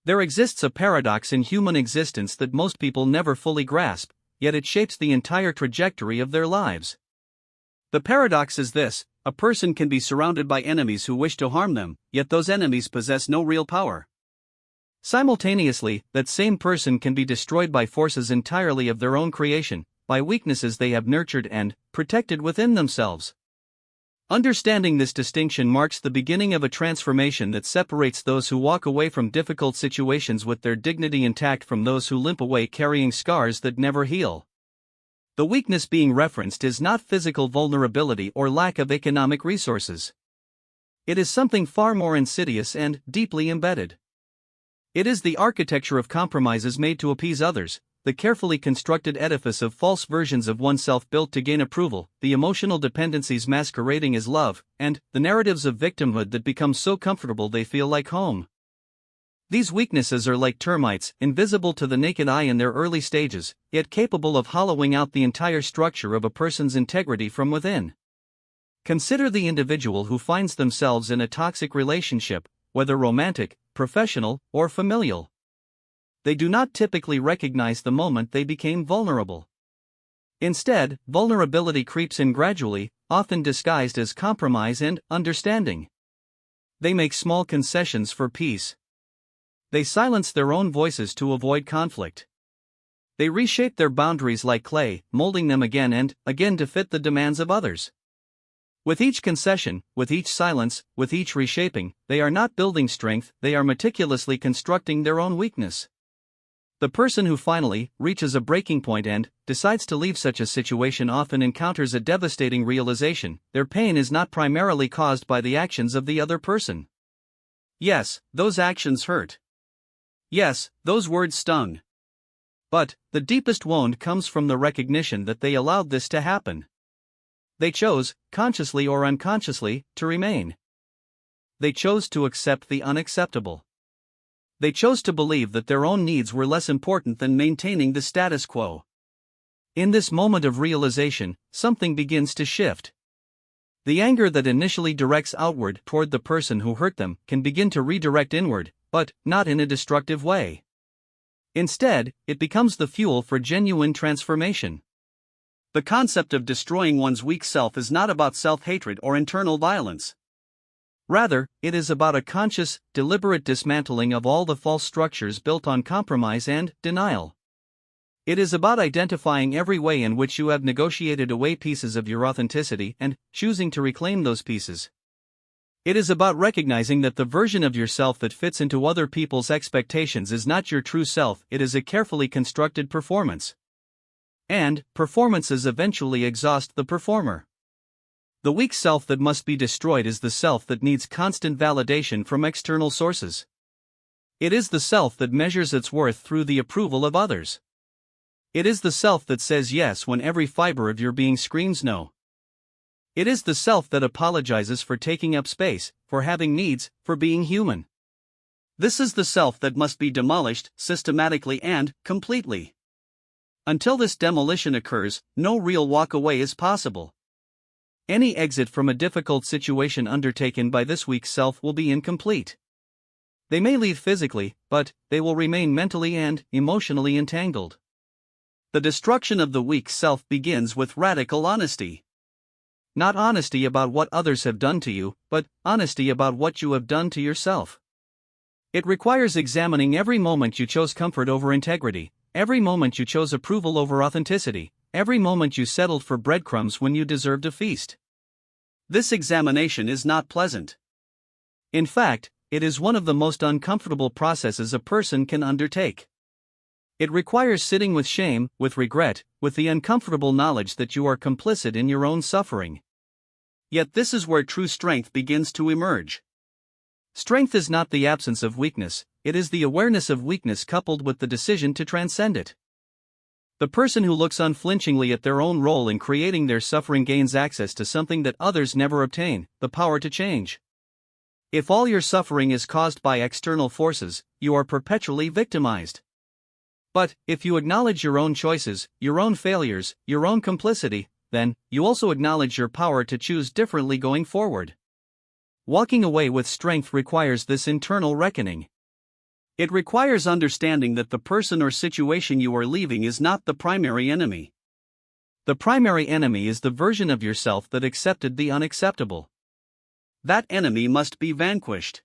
There exists a paradox in human existence that most people never fully grasp, yet it shapes the entire trajectory of their lives. The paradox is this: a person can be surrounded by enemies who wish to harm them, yet those enemies possess no real power. Simultaneously, that same person can be destroyed by forces entirely of their own creation, by weaknesses they have nurtured and protected within themselves. Understanding this distinction marks the beginning of a transformation that separates those who walk away from difficult situations with their dignity intact from those who limp away carrying scars that never heal. The weakness being referenced is not physical vulnerability or lack of economic resources. It is something far more insidious and deeply embedded. It is the architecture of compromises made to appease others, the carefully constructed edifice of false versions of oneself built to gain approval, the emotional dependencies masquerading as love, and the narratives of victimhood that become so comfortable they feel like home. These weaknesses are like termites, invisible to the naked eye in their early stages, yet capable of hollowing out the entire structure of a person's integrity from within. Consider the individual who finds themselves in a toxic relationship, whether romantic, professional, or familial. They do not typically recognize the moment they became vulnerable. Instead, vulnerability creeps in gradually, often disguised as compromise and understanding. They make small concessions for peace. They silence their own voices to avoid conflict. They reshape their boundaries like clay, molding them again and again to fit the demands of others. With each concession, with each silence, with each reshaping, they are not building strength, they are meticulously constructing their own weakness. The person who finally reaches a breaking point and decides to leave such a situation often encounters a devastating realization: their pain is not primarily caused by the actions of the other person. Yes, those actions hurt. Yes, those words stung. But the deepest wound comes from the recognition that they allowed this to happen. They chose, consciously or unconsciously, to remain. They chose to accept the unacceptable. They chose to believe that their own needs were less important than maintaining the status quo. In this moment of realization, something begins to shift. The anger that initially directs outward toward the person who hurt them can begin to redirect inward, but not in a destructive way. Instead, it becomes the fuel for genuine transformation. The concept of destroying one's weak self is not about self-hatred or internal violence. Rather, it is about a conscious, deliberate dismantling of all the false structures built on compromise and denial. It is about identifying every way in which you have negotiated away pieces of your authenticity and choosing to reclaim those pieces. It is about recognizing that the version of yourself that fits into other people's expectations is not your true self, it is a carefully constructed performance. And performances eventually exhaust the performer. The weak self that must be destroyed is the self that needs constant validation from external sources. It is the self that measures its worth through the approval of others. It is the self that says yes when every fiber of your being screams no. It is the self that apologizes for taking up space, for having needs, for being human. This is the self that must be demolished, systematically and completely. Until this demolition occurs, no real walk away is possible. Any exit from a difficult situation undertaken by this weak self will be incomplete. They may leave physically, but they will remain mentally and emotionally entangled. The destruction of the weak self begins with radical honesty. Not honesty about what others have done to you, but honesty about what you have done to yourself. It requires examining every moment you chose comfort over integrity, every moment you chose approval over authenticity, every moment you settled for breadcrumbs when you deserved a feast. This examination is not pleasant. In fact, it is one of the most uncomfortable processes a person can undertake. It requires sitting with shame, with regret, with the uncomfortable knowledge that you are complicit in your own suffering. Yet this is where true strength begins to emerge. Strength is not the absence of weakness, it is the awareness of weakness coupled with the decision to transcend it. The person who looks unflinchingly at their own role in creating their suffering gains access to something that others never obtain: the power to change. If all your suffering is caused by external forces, you are perpetually victimized. But if you acknowledge your own choices, your own failures, your own complicity, then you also acknowledge your power to choose differently going forward. Walking away with strength requires this internal reckoning. It requires understanding that the person or situation you are leaving is not the primary enemy. The primary enemy is the version of yourself that accepted the unacceptable. That enemy must be vanquished.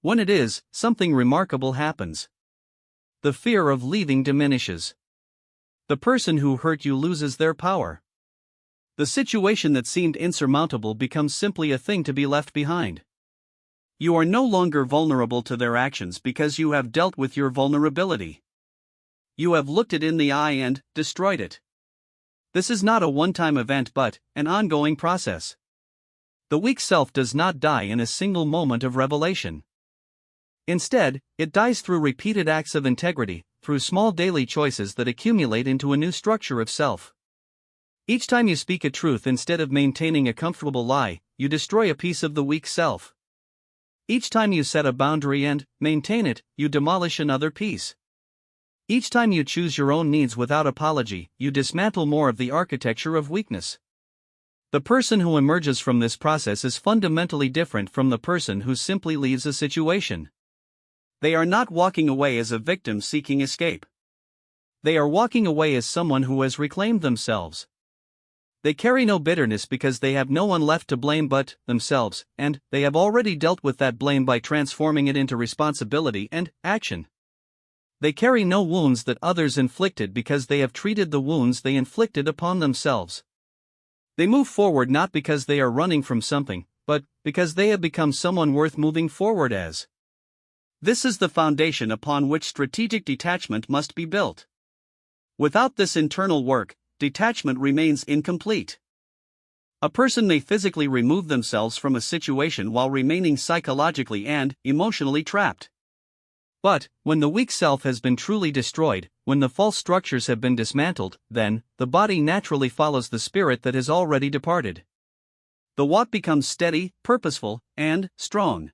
When it is, something remarkable happens. The fear of leaving diminishes. The person who hurt you loses their power. The situation that seemed insurmountable becomes simply a thing to be left behind. You are no longer vulnerable to their actions because you have dealt with your vulnerability. You have looked it in the eye and destroyed it. This is not a one-time event but an ongoing process. The weak self does not die in a single moment of revelation. Instead, it dies through repeated acts of integrity, through small daily choices that accumulate into a new structure of self. Each time you speak a truth instead of maintaining a comfortable lie, you destroy a piece of the weak self. Each time you set a boundary and maintain it, you demolish another piece. Each time you choose your own needs without apology, you dismantle more of the architecture of weakness. The person who emerges from this process is fundamentally different from the person who simply leaves a situation. They are not walking away as a victim seeking escape. They are walking away as someone who has reclaimed themselves. They carry no bitterness because they have no one left to blame but themselves, and they have already dealt with that blame by transforming it into responsibility and action. They carry no wounds that others inflicted because they have treated the wounds they inflicted upon themselves. They move forward not because they are running from something, but because they have become someone worth moving forward as. This is the foundation upon which strategic detachment must be built. Without this internal work, detachment remains incomplete. A person may physically remove themselves from a situation while remaining psychologically and emotionally trapped. But, when the weak self has been truly destroyed, when the false structures have been dismantled, then, the body naturally follows the spirit that has already departed. The walk becomes steady, purposeful, and strong.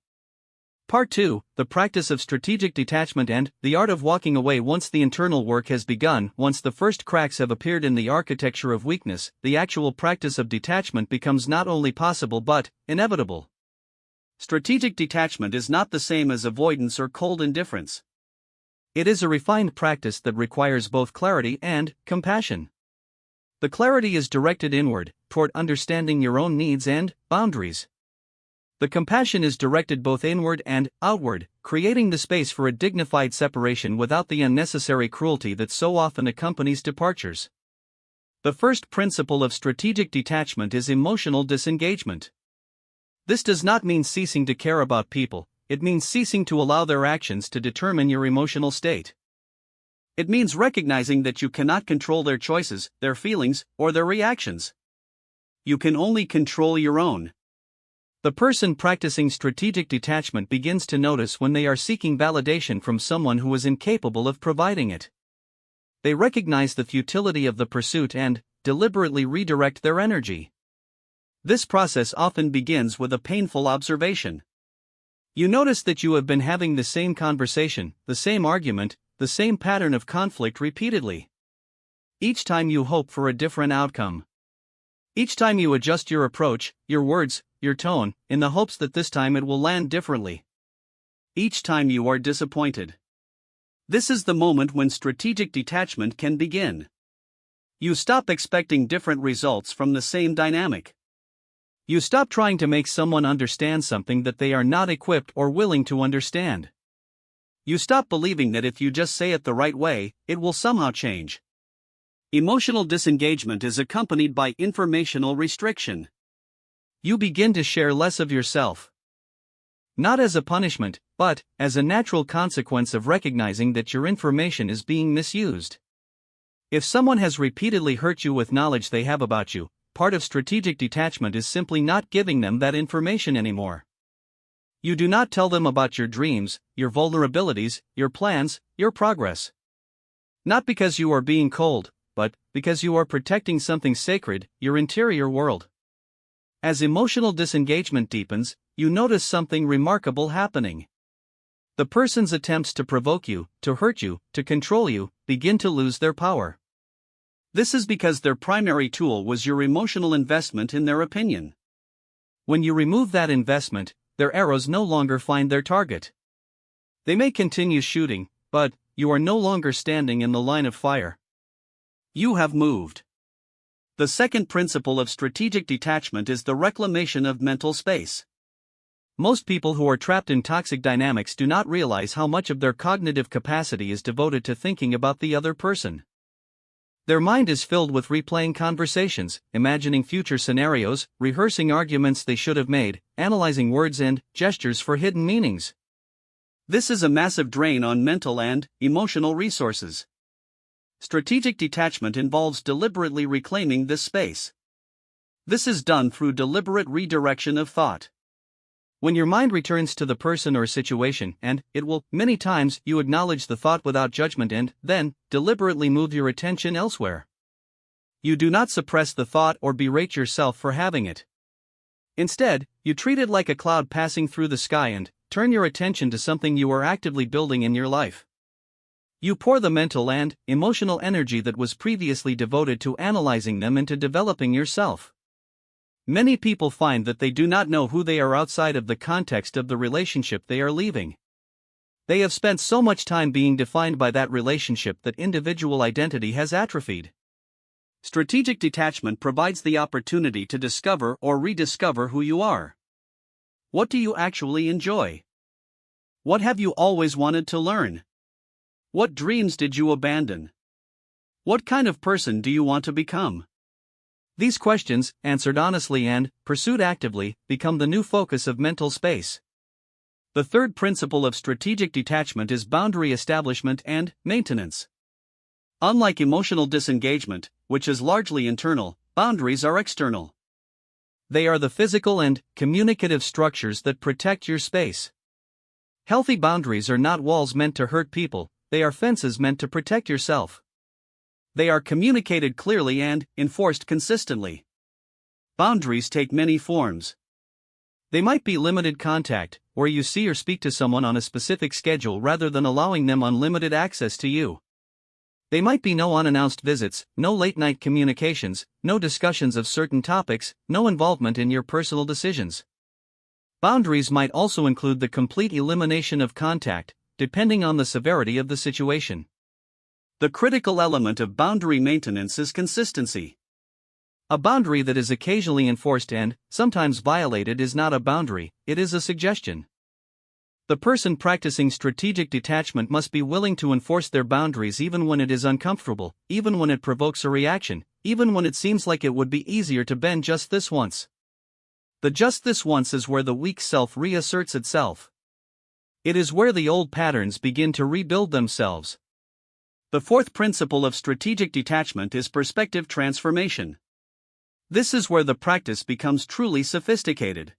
Part 2, the practice of strategic detachment and the art of walking away. Once the internal work has begun, once the first cracks have appeared in the architecture of weakness, the actual practice of detachment becomes not only possible but inevitable. Strategic detachment is not the same as avoidance or cold indifference. It is a refined practice that requires both clarity and compassion. The clarity is directed inward, toward understanding your own needs and boundaries. The compassion is directed both inward and outward, creating the space for a dignified separation without the unnecessary cruelty that so often accompanies departures. The first principle of strategic detachment is emotional disengagement. This does not mean ceasing to care about people, it means ceasing to allow their actions to determine your emotional state. It means recognizing that you cannot control their choices, their feelings, or their reactions. You can only control your own. The person practicing strategic detachment begins to notice when they are seeking validation from someone who is incapable of providing it. They recognize the futility of the pursuit and deliberately redirect their energy. This process often begins with a painful observation. You notice that you have been having the same conversation, the same argument, the same pattern of conflict repeatedly. Each time you hope for a different outcome. Each time you adjust your approach, your words, your tone, in the hopes that this time it will land differently. Each time you are disappointed. This is the moment when strategic detachment can begin. You stop expecting different results from the same dynamic. You stop trying to make someone understand something that they are not equipped or willing to understand. You stop believing that if you just say it the right way, it will somehow change. Emotional disengagement is accompanied by informational restriction. You begin to share less of yourself. Not as a punishment, but as a natural consequence of recognizing that your information is being misused. If someone has repeatedly hurt you with knowledge they have about you, part of strategic detachment is simply not giving them that information anymore. You do not tell them about your dreams, your vulnerabilities, your plans, your progress. Not because you are being cold, but because you are protecting something sacred, your interior world. As emotional disengagement deepens, you notice something remarkable happening. The person's attempts to provoke you, to hurt you, to control you, begin to lose their power. This is because their primary tool was your emotional investment in their opinion. When you remove that investment, their arrows no longer find their target. They may continue shooting, but you are no longer standing in the line of fire. You have moved. The second principle of strategic detachment is the reclamation of mental space. Most people who are trapped in toxic dynamics do not realize how much of their cognitive capacity is devoted to thinking about the other person. Their mind is filled with replaying conversations, imagining future scenarios, rehearsing arguments they should have made, analyzing words and gestures for hidden meanings. This is a massive drain on mental and emotional resources. Strategic detachment involves deliberately reclaiming this space. This is done through deliberate redirection of thought. When your mind returns to the person or situation, and it will, many times, you acknowledge the thought without judgment and, then, deliberately move your attention elsewhere. You do not suppress the thought or berate yourself for having it. Instead, you treat it like a cloud passing through the sky and turn your attention to something you are actively building in your life. You pour the mental and emotional energy that was previously devoted to analyzing them into developing yourself. Many people find that they do not know who they are outside of the context of the relationship they are leaving. They have spent so much time being defined by that relationship that individual identity has atrophied. Strategic detachment provides the opportunity to discover or rediscover who you are. What do you actually enjoy? What have you always wanted to learn? What dreams did you abandon? What kind of person do you want to become? These questions, answered honestly and pursued actively, become the new focus of mental space. The third principle of strategic detachment is boundary establishment and maintenance. Unlike emotional disengagement, which is largely internal, boundaries are external. They are the physical and communicative structures that protect your space. Healthy boundaries are not walls meant to hurt people, they are fences meant to protect yourself. They are communicated clearly and enforced consistently. Boundaries take many forms. They might be limited contact, where you see or speak to someone on a specific schedule rather than allowing them unlimited access to you. They might be no unannounced visits, no late-night communications, no discussions of certain topics, no involvement in your personal decisions. Boundaries might also include the complete elimination of contact, depending on the severity of the situation. The critical element of boundary maintenance is consistency. A boundary that is occasionally enforced and sometimes violated is not a boundary, it is a suggestion. The person practicing strategic detachment must be willing to enforce their boundaries even when it is uncomfortable, even when it provokes a reaction, even when it seems like it would be easier to bend just this once. The just this once is where the weak self reasserts itself. It is where the old patterns begin to rebuild themselves. The fourth principle of strategic detachment is perspective transformation. This is where the practice becomes truly sophisticated.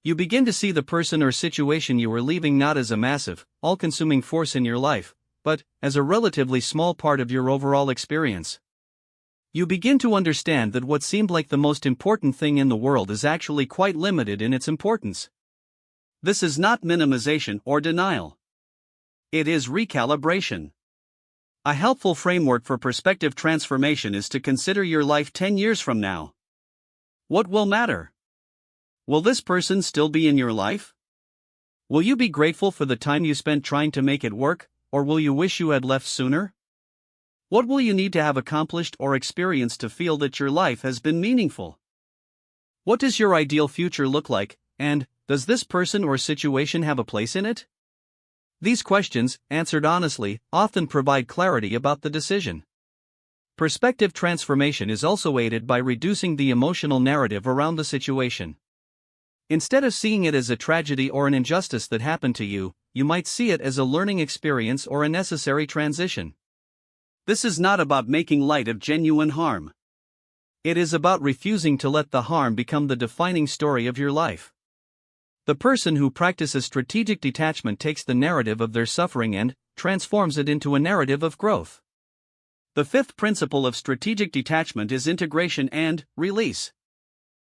You begin to see the person or situation you are leaving not as a massive, all-consuming force in your life, but as a relatively small part of your overall experience. You begin to understand that what seemed like the most important thing in the world is actually quite limited in its importance. This is not minimization or denial. It is recalibration. A helpful framework for perspective transformation is to consider your life 10 years from now. What will matter? Will this person still be in your life? Will you be grateful for the time you spent trying to make it work, or will you wish you had left sooner? What will you need to have accomplished or experienced to feel that your life has been meaningful? What does your ideal future look like, and does this person or situation have a place in it? These questions, answered honestly, often provide clarity about the decision. Perspective transformation is also aided by reducing the emotional narrative around the situation. Instead of seeing it as a tragedy or an injustice that happened to you, you might see it as a learning experience or a necessary transition. This is not about making light of genuine harm. It is about refusing to let the harm become the defining story of your life. The person who practices strategic detachment takes the narrative of their suffering and transforms it into a narrative of growth. The fifth principle of strategic detachment is integration and release.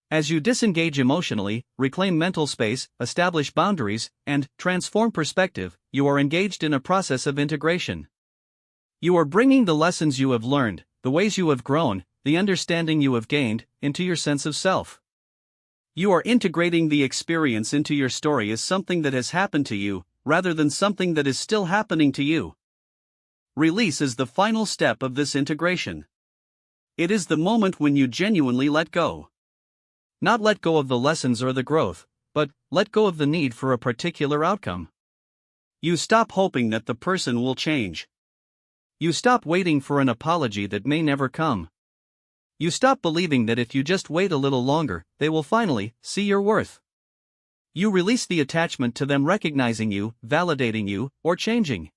As you disengage emotionally, reclaim mental space, establish boundaries, and transform perspective, you are engaged in a process of integration. You are bringing the lessons you have learned, the ways you have grown, the understanding you have gained, into your sense of self. You are integrating the experience into your story as something that has happened to you, rather than something that is still happening to you. Release is the final step of this integration. It is the moment when you genuinely let go. Not let go of the lessons or the growth, but let go of the need for a particular outcome. You stop hoping that the person will change. You stop waiting for an apology that may never come. You stop believing that if you just wait a little longer, they will finally see your worth. You release the attachment to them recognizing you, validating you, or changing.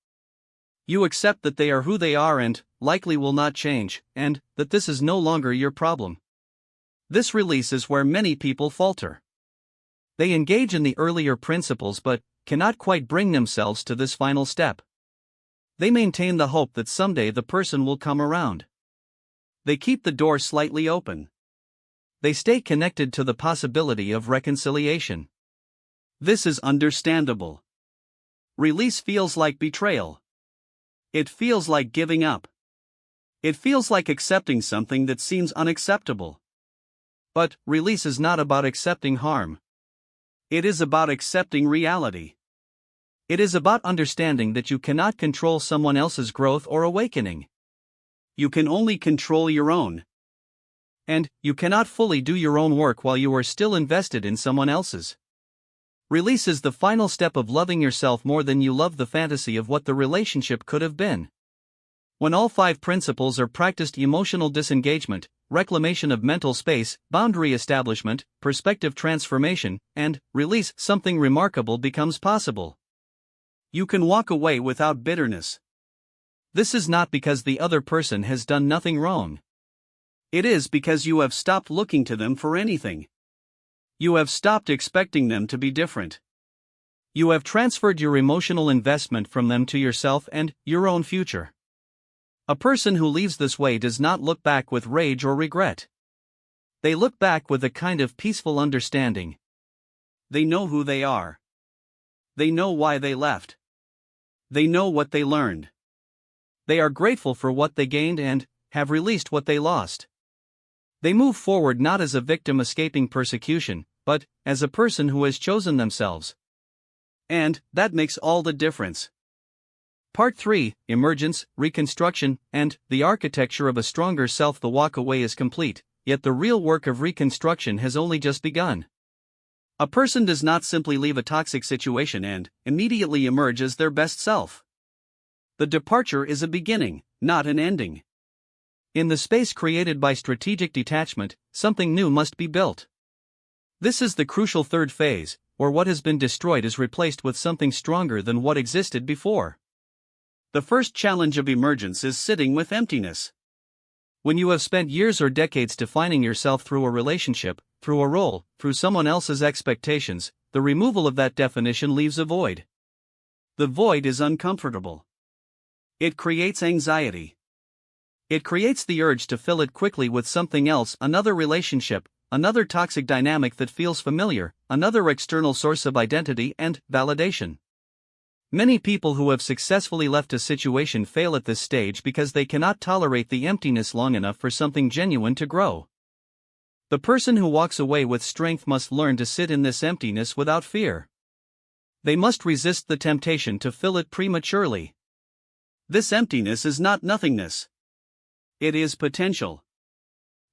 You accept that they are who they are and likely will not change, and that this is no longer your problem. This release is where many people falter. They engage in the earlier principles but cannot quite bring themselves to this final step. They maintain the hope that someday the person will come around. They keep the door slightly open. They stay connected to the possibility of reconciliation. This is understandable. Release feels like betrayal. It feels like giving up. It feels like accepting something that seems unacceptable. But release is not about accepting harm. It is about accepting reality. It is about understanding that you cannot control someone else's growth or awakening. You can only control your own. And you cannot fully do your own work while you are still invested in someone else's. Release is the final step of loving yourself more than you love the fantasy of what the relationship could have been. When all 5 principles are practiced: emotional disengagement, reclamation of mental space, boundary establishment, perspective transformation, and release, something remarkable becomes possible. You can walk away without bitterness. This is not because the other person has done nothing wrong. It is because you have stopped looking to them for anything. You have stopped expecting them to be different. You have transferred your emotional investment from them to yourself and your own future. A person who leaves this way does not look back with rage or regret. They look back with a kind of peaceful understanding. They know who they are. They know why they left. They know what they learned. They are grateful for what they gained and have released what they lost. They move forward not as a victim escaping persecution, but as a person who has chosen themselves. And that makes all the difference. Part 3, Emergence, Reconstruction, and the Architecture of a Stronger Self. The walk away is complete, yet the real work of reconstruction has only just begun. A person does not simply leave a toxic situation and immediately emerge as their best self. The departure is a beginning, not an ending. In the space created by strategic detachment, something new must be built. This is the crucial third phase, where what has been destroyed is replaced with something stronger than what existed before. The first challenge of emergence is sitting with emptiness. When you have spent years or decades defining yourself through a relationship, through a role, through someone else's expectations, the removal of that definition leaves a void. The void is uncomfortable. It creates anxiety. It creates the urge to fill it quickly with something else: another relationship, another toxic dynamic that feels familiar, another external source of identity and validation. Many people who have successfully left a situation fail at this stage because they cannot tolerate the emptiness long enough for something genuine to grow. The person who walks away with strength must learn to sit in this emptiness without fear. They must resist the temptation to fill it prematurely. This emptiness is not nothingness. It is potential.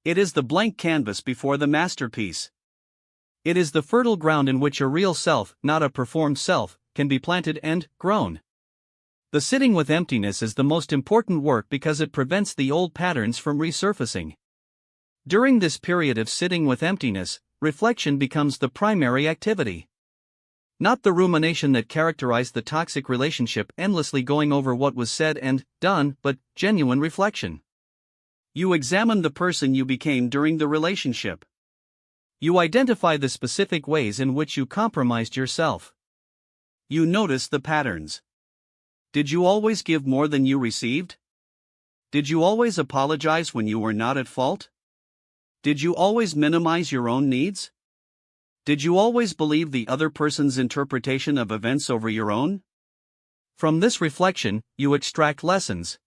It is the blank canvas before the masterpiece. It is the fertile ground in which a real self, not a performed self, can be planted and grown. The sitting with emptiness is the most important work because it prevents the old patterns from resurfacing. During this period of sitting with emptiness, reflection becomes the primary activity. Not the rumination that characterized the toxic relationship, endlessly going over what was said and done, but genuine reflection. You examine the person you became during the relationship. You identify the specific ways in which you compromised yourself. You notice the patterns. Did you always give more than you received? Did you always apologize when you were not at fault? Did you always minimize your own needs? Did you always believe the other person's interpretation of events over your own? From this reflection, you extract lessons.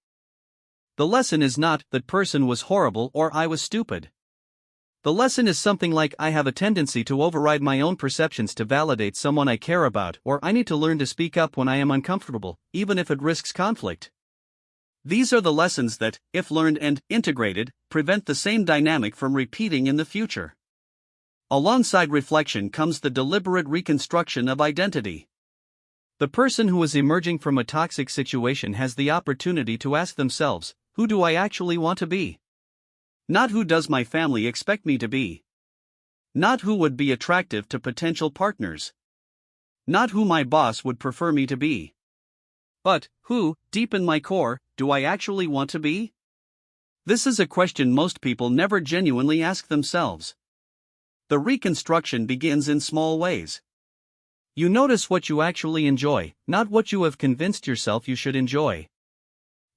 The lesson is not, "that person was horrible" or "I was stupid." The lesson is something like I have a tendency to override my own perceptions to validate someone I care about, or I need to learn to speak up when I am uncomfortable, even if it risks conflict. These are the lessons that, if learned and integrated, prevent the same dynamic from repeating in the future. Alongside reflection comes the deliberate reconstruction of identity. The person who is emerging from a toxic situation has the opportunity to ask themselves, who do I actually want to be? Not who does my family expect me to be. Not who would be attractive to potential partners. Not who my boss would prefer me to be. But, who, deep in my core, do I actually want to be? This is a question most people never genuinely ask themselves. The reconstruction begins in small ways. You notice what you actually enjoy, not what you have convinced yourself you should enjoy.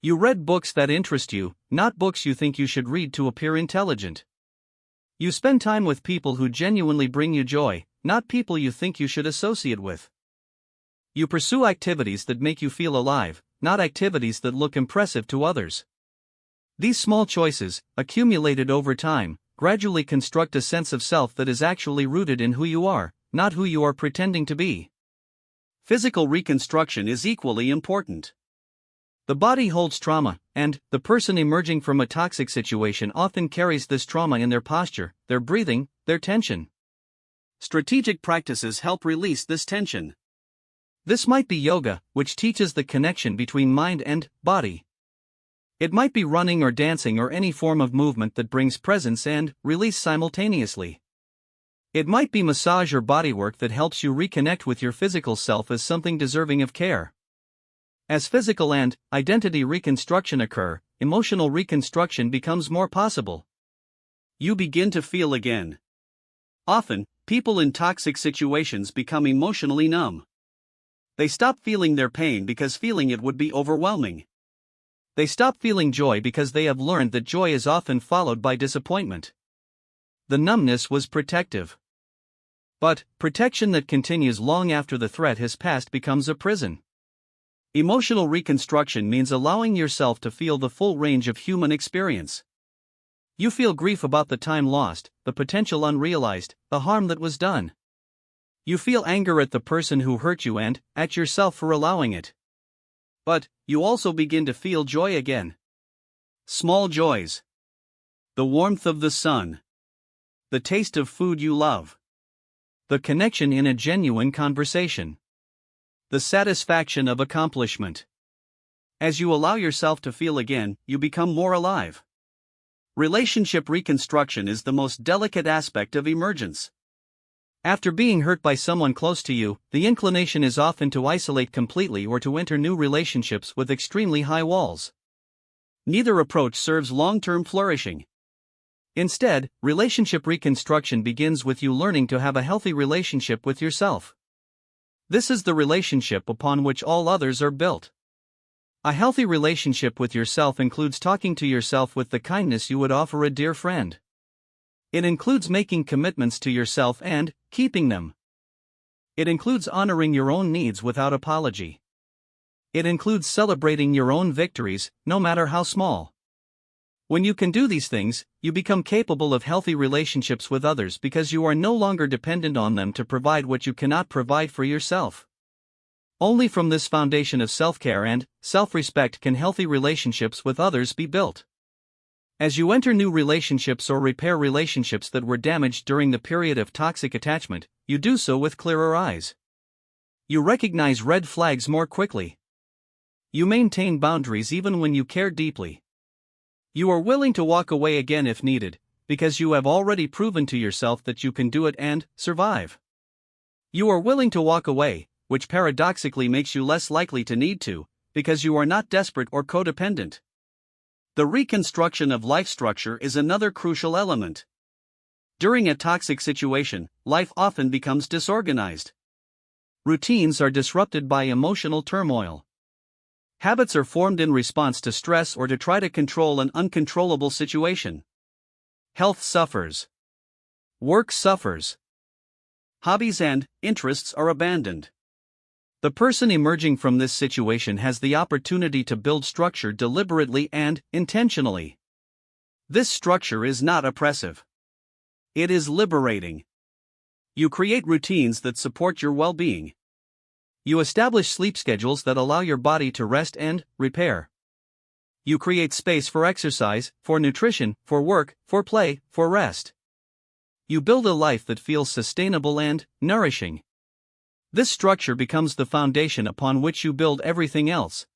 You read books that interest you, not books you think you should read to appear intelligent. You spend time with people who genuinely bring you joy, not people you think you should associate with. You pursue activities that make you feel alive, not activities that look impressive to others. These small choices, accumulated over time, gradually construct a sense of self that is actually rooted in who you are, not who you are pretending to be. Physical reconstruction is equally important. The body holds trauma, and the person emerging from a toxic situation often carries this trauma in their posture, their breathing, their tension. Strategic practices help release this tension. This might be yoga, which teaches the connection between mind and body. It might be running or dancing or any form of movement that brings presence and release simultaneously. It might be massage or bodywork that helps you reconnect with your physical self as something deserving of care. As physical and identity reconstruction occur, emotional reconstruction becomes more possible. You begin to feel again. Often, people in toxic situations become emotionally numb. They stop feeling their pain because feeling it would be overwhelming. They stop feeling joy because they have learned that joy is often followed by disappointment. The numbness was protective. But protection that continues long after the threat has passed becomes a prison. Emotional reconstruction means allowing yourself to feel the full range of human experience. You feel grief about the time lost, the potential unrealized, the harm that was done. You feel anger at the person who hurt you and at yourself for allowing it. But you also begin to feel joy again. Small joys. The warmth of the sun. The taste of food you love. The connection in a genuine conversation. The satisfaction of accomplishment. As you allow yourself to feel again, you become more alive. Relationship reconstruction is the most delicate aspect of emergence. After being hurt by someone close to you, the inclination is often to isolate completely or to enter new relationships with extremely high walls. Neither approach serves long-term flourishing. Instead, relationship reconstruction begins with you learning to have a healthy relationship with yourself. This is the relationship upon which all others are built. A healthy relationship with yourself includes talking to yourself with the kindness you would offer a dear friend. It includes making commitments to yourself and keeping them. It includes honoring your own needs without apology. It includes celebrating your own victories, no matter how small. When you can do these things, you become capable of healthy relationships with others because you are no longer dependent on them to provide what you cannot provide for yourself. Only from this foundation of self-care and self-respect can healthy relationships with others be built. As you enter new relationships or repair relationships that were damaged during the period of toxic attachment, you do so with clearer eyes. You recognize red flags more quickly. You maintain boundaries even when you care deeply. You are willing to walk away again if needed, because you have already proven to yourself that you can do it and survive. You are willing to walk away, which paradoxically makes you less likely to need to, because you are not desperate or codependent. The reconstruction of life structure is another crucial element. During a toxic situation, life often becomes disorganized. Routines are disrupted by emotional turmoil. Habits are formed in response to stress or to try to control an uncontrollable situation. Health suffers. Work suffers. Hobbies and interests are abandoned. The person emerging from this situation has the opportunity to build structure deliberately and intentionally. This structure is not oppressive. It is liberating. You create routines that support your well-being. You establish sleep schedules that allow your body to rest and repair. You create space for exercise, for nutrition, for work, for play, for rest. You build a life that feels sustainable and nourishing. This structure becomes the foundation upon which you build everything else.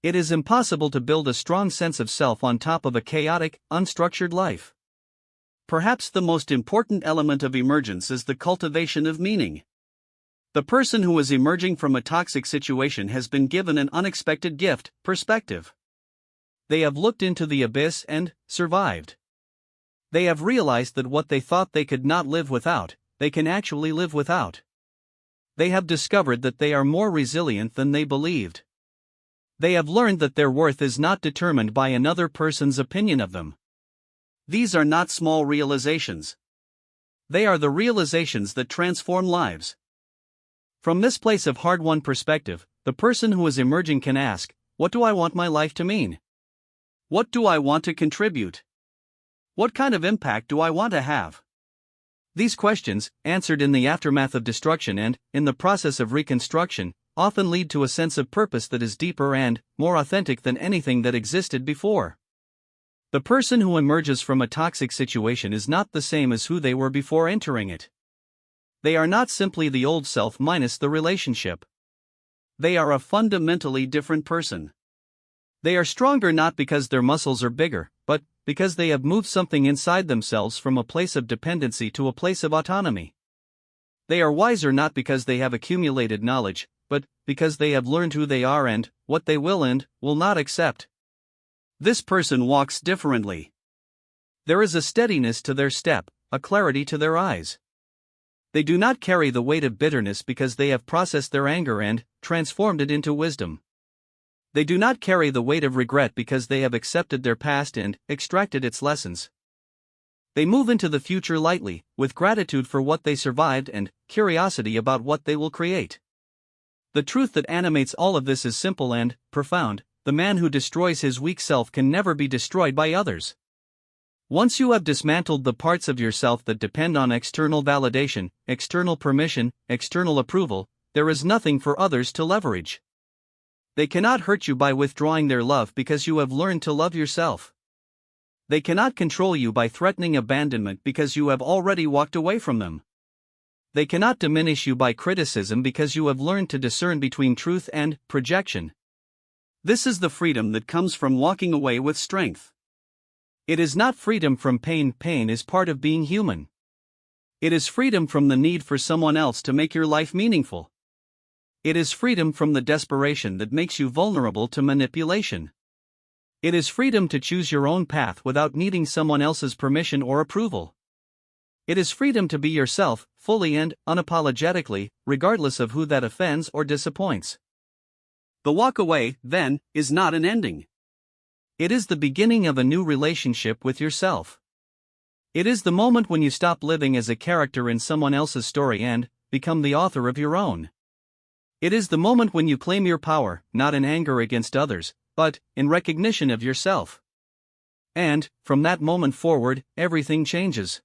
It is impossible to build a strong sense of self on top of a chaotic, unstructured life. Perhaps the most important element of emergence is the cultivation of meaning. The person who is emerging from a toxic situation has been given an unexpected gift: perspective. They have looked into the abyss and survived. They have realized that what they thought they could not live without, they can actually live without. They have discovered that they are more resilient than they believed. They have learned that their worth is not determined by another person's opinion of them. These are not small realizations. They are the realizations that transform lives. From this place of hard-won perspective, the person who is emerging can ask, what do I want my life to mean? What do I want to contribute? What kind of impact do I want to have? These questions, answered in the aftermath of destruction and, in the process of reconstruction, often lead to a sense of purpose that is deeper and more authentic than anything that existed before. The person who emerges from a toxic situation is not the same as who they were before entering it. They are not simply the old self minus the relationship. They are a fundamentally different person. They are stronger not because their muscles are bigger, but because they have moved something inside themselves from a place of dependency to a place of autonomy. They are wiser not because they have accumulated knowledge, but because they have learned who they are and what they will and will not accept. This person walks differently. There is a steadiness to their step, a clarity to their eyes. They do not carry the weight of bitterness because they have processed their anger and transformed it into wisdom. They do not carry the weight of regret because they have accepted their past and extracted its lessons. They move into the future lightly, with gratitude for what they survived and curiosity about what they will create. The truth that animates all of this is simple and profound: the man who destroys his weak self can never be destroyed by others. Once you have dismantled the parts of yourself that depend on external validation, external permission, external approval, there is nothing for others to leverage. They cannot hurt you by withdrawing their love because you have learned to love yourself. They cannot control you by threatening abandonment because you have already walked away from them. They cannot diminish you by criticism because you have learned to discern between truth and projection. This is the freedom that comes from walking away with strength. It is not freedom from pain. Pain is part of being human. It is freedom from the need for someone else to make your life meaningful. It is freedom from the desperation that makes you vulnerable to manipulation. It is freedom to choose your own path without needing someone else's permission or approval. It is freedom to be yourself, fully and unapologetically, regardless of who that offends or disappoints. The walk away, then, is not an ending. It is the beginning of a new relationship with yourself. It is the moment when you stop living as a character in someone else's story and become the author of your own. It is the moment when you claim your power, not in anger against others, but in recognition of yourself. And, from that moment forward, everything changes.